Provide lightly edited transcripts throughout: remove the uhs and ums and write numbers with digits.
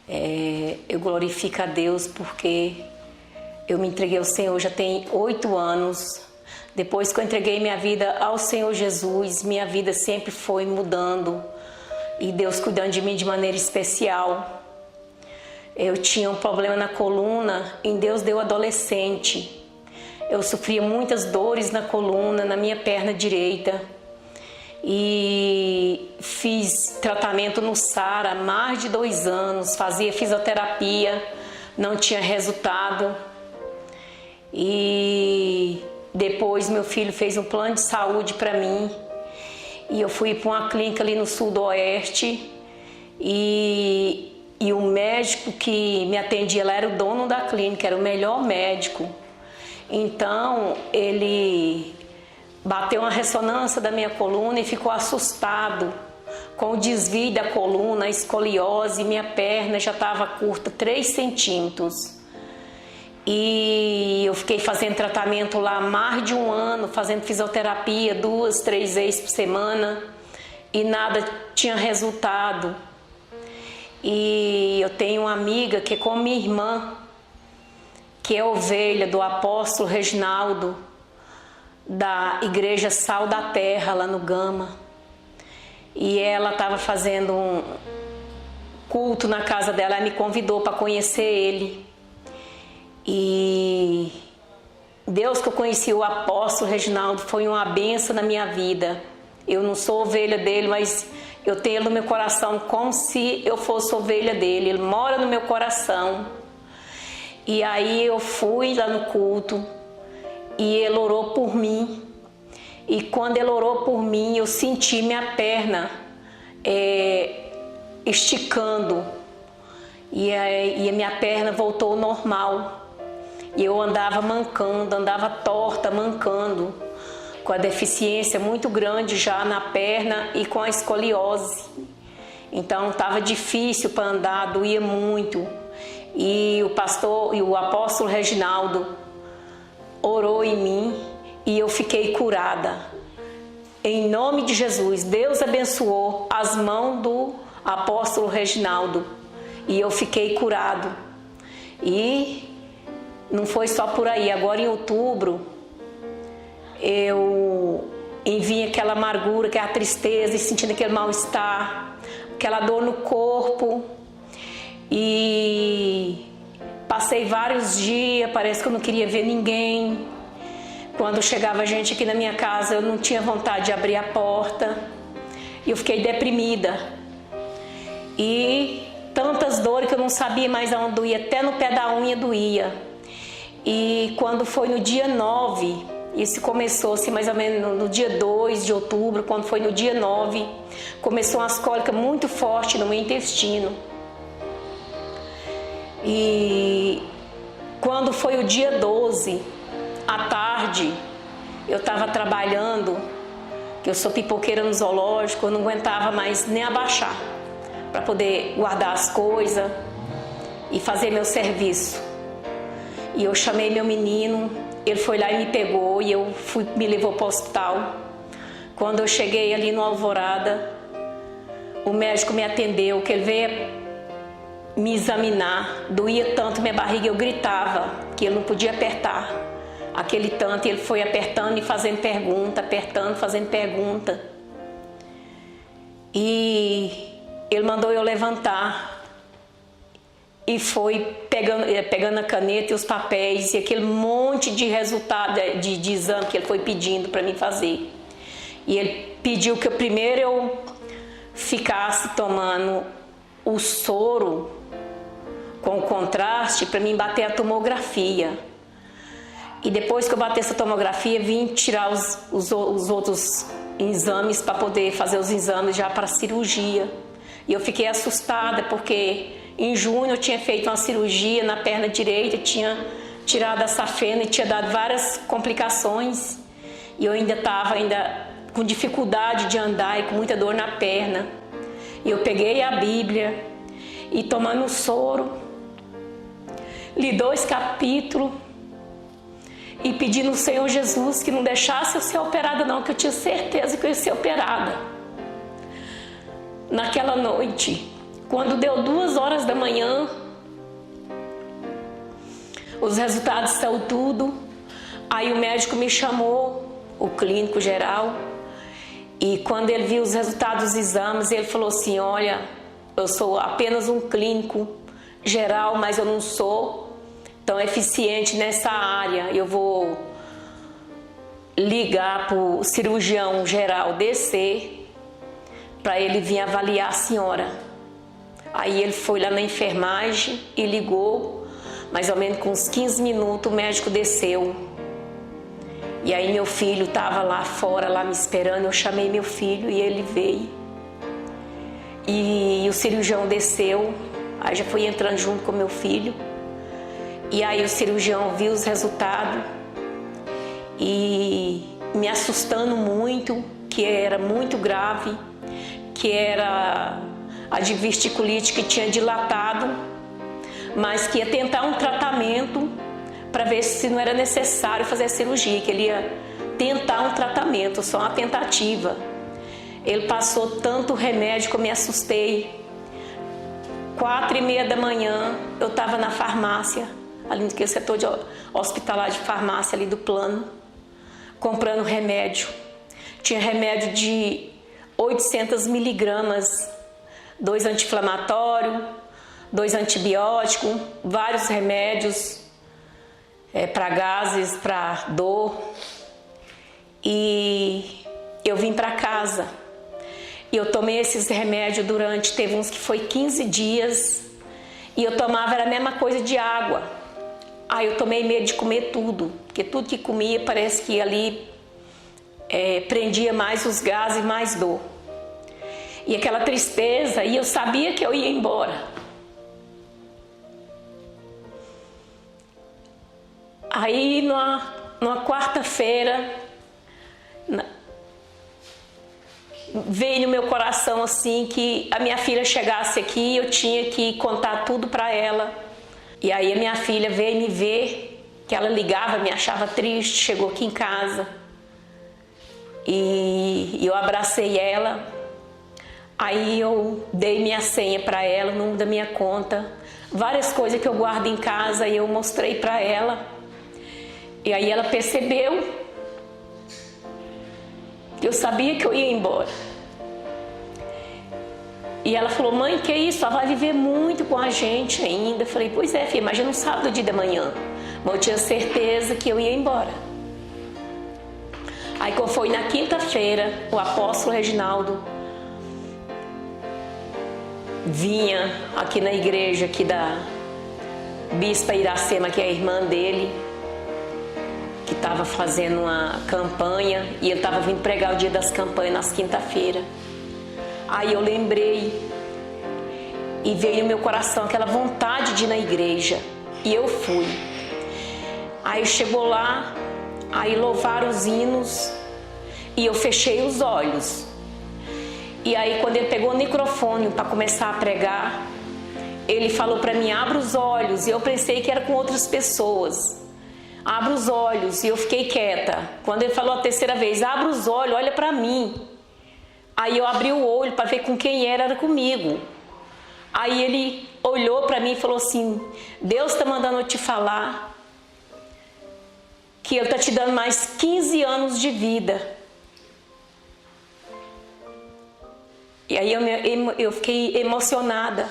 Eu glorifico a Deus porque eu me entreguei ao Senhor já tem 8 anos. Depois que eu entreguei minha vida ao Senhor Jesus, minha vida sempre foi mudando e Deus cuidando de mim de maneira especial. Eu tinha um problema na coluna e Deus deu adolescente. Eu sofria muitas dores na coluna, na minha perna direita. E fiz tratamento no SARA há mais de 2 anos, fazia fisioterapia, não tinha resultado. E depois meu filho fez um plano de saúde para mim. E eu fui para uma clínica ali no Sudoeste e o médico que me atendia lá era o dono da clínica, era o melhor médico. Então ele bateu uma ressonância da minha coluna e ficou assustado com o desvio da coluna, a escoliose, minha perna já estava curta 3 centímetros. E eu fiquei fazendo tratamento lá há mais de 1 ano, fazendo fisioterapia 2, 3 vezes por semana e nada tinha resultado. E eu tenho uma amiga que é como minha irmã, que é ovelha do apóstolo Reginaldo, da Igreja Sal da Terra, lá no Gama. E ela estava fazendo um culto na casa dela, ela me convidou para conhecer ele. E Deus que eu conheci, o apóstolo Reginaldo, foi uma bênção na minha vida. Eu não sou ovelha dele, mas eu tenho ele no meu coração como se eu fosse ovelha dele. Ele mora no meu coração. E aí eu fui lá no culto e ele orou por mim. E quando ele orou por mim, eu senti minha perna esticando. E a minha perna voltou ao normal. E eu andava mancando, andava torta, mancando, com a deficiência muito grande já na perna e com a escoliose. Então estava difícil para andar, doía muito. E o pastor e o apóstolo Reginaldo orou em mim e eu fiquei curada. Em nome de Jesus, Deus abençoou as mãos do apóstolo Reginaldo e eu fiquei curado. E não foi só por aí, agora em outubro eu vinha aquela amargura, aquela tristeza e sentindo aquele mal-estar, aquela dor no corpo e passei vários dias, parece que eu não queria ver ninguém. Quando chegava gente aqui na minha casa eu não tinha vontade de abrir a porta e eu fiquei deprimida e tantas dores que eu não sabia mais aonde doía, até no pé da unha doía. E quando foi no dia 9, isso começou assim mais ou menos no dia 2 de outubro, quando foi no dia 9, começou umas cólicas muito fortes no meu intestino. E quando foi o dia 12, à tarde, eu estava trabalhando, que eu sou pipoqueira no zoológico, eu não aguentava mais nem abaixar para poder guardar as coisas e fazer meu serviço. E eu chamei meu menino, ele foi lá e me pegou e me levou para o hospital. Quando eu cheguei ali no Alvorada, o médico me atendeu, que ele veio me examinar, doía tanto minha barriga, eu gritava que ele não podia apertar aquele tanto, e ele foi apertando e fazendo pergunta, apertando, fazendo pergunta. E ele mandou eu levantar. E foi pegando a caneta e os papéis e aquele monte de resultado de exame que ele foi pedindo para mim fazer. E ele pediu que primeiro eu ficasse tomando o soro com o contraste para mim bater a tomografia. E depois que eu batesse a tomografia, vim tirar os outros exames para poder fazer os exames já para a cirurgia. E eu fiquei assustada porque em junho eu tinha feito uma cirurgia na perna direita, tinha tirado a safena e tinha dado várias complicações. E eu ainda estava com dificuldade de andar e com muita dor na perna. E eu peguei a Bíblia e tomando o soro, li 2 capítulos e pedi no Senhor Jesus que não deixasse eu ser operada não, que eu tinha certeza que eu ia ser operada. Naquela noite, Quando deu 2 horas da manhã, os resultados saiu tudo. Aí o médico me chamou, o clínico geral, e quando ele viu os resultados dos exames, ele falou assim: olha, eu sou apenas um clínico geral, mas eu não sou tão eficiente nessa área. Eu vou ligar para o cirurgião geral descer para ele vir avaliar a senhora. Aí ele foi lá na enfermagem e ligou, mais ou menos com uns 15 minutos o médico desceu. E aí meu filho estava lá fora, lá me esperando. Eu chamei meu filho e ele veio. E o cirurgião desceu, aí já fui entrando junto com meu filho. E aí o cirurgião viu os resultados e me assustando muito, que era muito grave, que era a diverticulite que tinha dilatado, mas que ia tentar um tratamento para ver se não era necessário fazer a cirurgia, que ele ia tentar um tratamento, só uma tentativa. Ele passou tanto remédio que eu me assustei. 4h30 da manhã, eu estava na farmácia, ali no setor de hospitalar de farmácia ali do plano, comprando remédio. Tinha remédio de 800 miligramas, 2 anti-inflamatórios, 2 antibióticos, vários remédios para gases, para dor. E eu vim para casa. E eu tomei esses remédios teve uns que foi 15 dias. E eu tomava era a mesma coisa de água. Aí eu tomei medo de comer tudo, porque tudo que comia parece que ali prendia mais os gases e mais dor. E aquela tristeza, e eu sabia que eu ia embora. Aí numa quarta-feira, veio no meu coração assim que a minha filha chegasse aqui, eu tinha que contar tudo para ela. E aí a minha filha veio me ver, que ela ligava, me achava triste, chegou aqui em casa. E eu abracei ela. Aí eu dei minha senha para ela, o número da minha conta, várias coisas que eu guardo em casa, e eu mostrei para ela. E aí ela percebeu que eu sabia que eu ia embora. E ela falou: mãe, que isso? Ela vai viver muito com a gente ainda. Eu falei: pois é, filha, mas já não sabe do dia da manhã. Mas eu tinha certeza que eu ia embora. Aí quando foi na quinta-feira, o apóstolo Reginaldo vinha aqui na igreja aqui da Bispa Iracema, que é a irmã dele, que estava fazendo uma campanha, e ele estava vindo pregar o dia das campanhas nas quinta-feira. Aí eu lembrei e veio no meu coração aquela vontade de ir na igreja, e eu fui. Aí chegou lá, aí louvaram os hinos e eu fechei os olhos. E aí quando ele pegou o microfone para começar a pregar, ele falou para mim: abra os olhos. E eu pensei que era com outras pessoas. Abra os olhos. E eu fiquei quieta. Quando ele falou a terceira vez: abra os olhos, olha para mim. Aí eu abri o olho para ver com quem era comigo. Aí ele olhou para mim e falou assim: Deus está mandando eu te falar que Ele está te dando mais 15 anos de vida. E aí eu fiquei emocionada.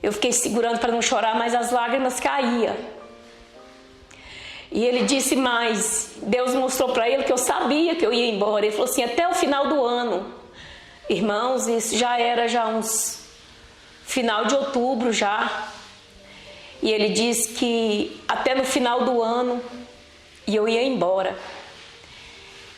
Eu fiquei segurando para não chorar, mas as lágrimas caíam. E ele disse mais, Deus mostrou para ele que eu sabia que eu ia embora. Ele falou assim: até o final do ano. Irmãos, isso já era uns final de outubro já. E ele disse que até no final do ano eu ia embora.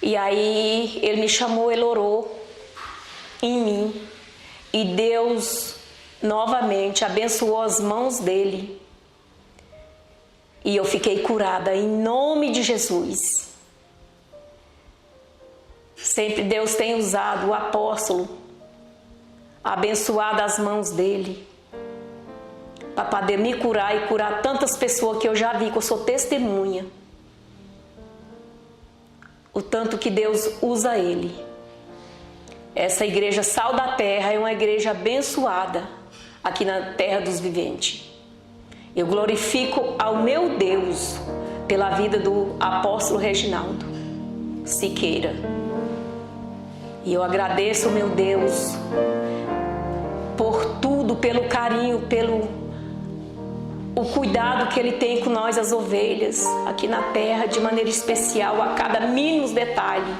E aí ele me chamou, ele orou em mim. E Deus novamente abençoou as mãos dele. E eu fiquei curada em nome de Jesus. Sempre Deus tem usado o apóstolo, abençoado as mãos dele, para poder me curar e curar tantas pessoas que eu já vi, que eu sou testemunha. O tanto que Deus usa ele. Essa igreja Sal da Terra é uma igreja abençoada aqui na terra dos viventes. Eu glorifico ao meu Deus pela vida do apóstolo Reginaldo Siqueira. E eu agradeço, meu Deus, por tudo, pelo carinho, pelo o cuidado que Ele tem com nós, as ovelhas, aqui na terra, de maneira especial, a cada mínimo detalhe.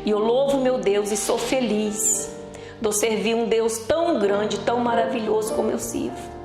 E eu louvo, meu Deus, e sou feliz de eu servir um Deus tão grande, tão maravilhoso como eu sirvo.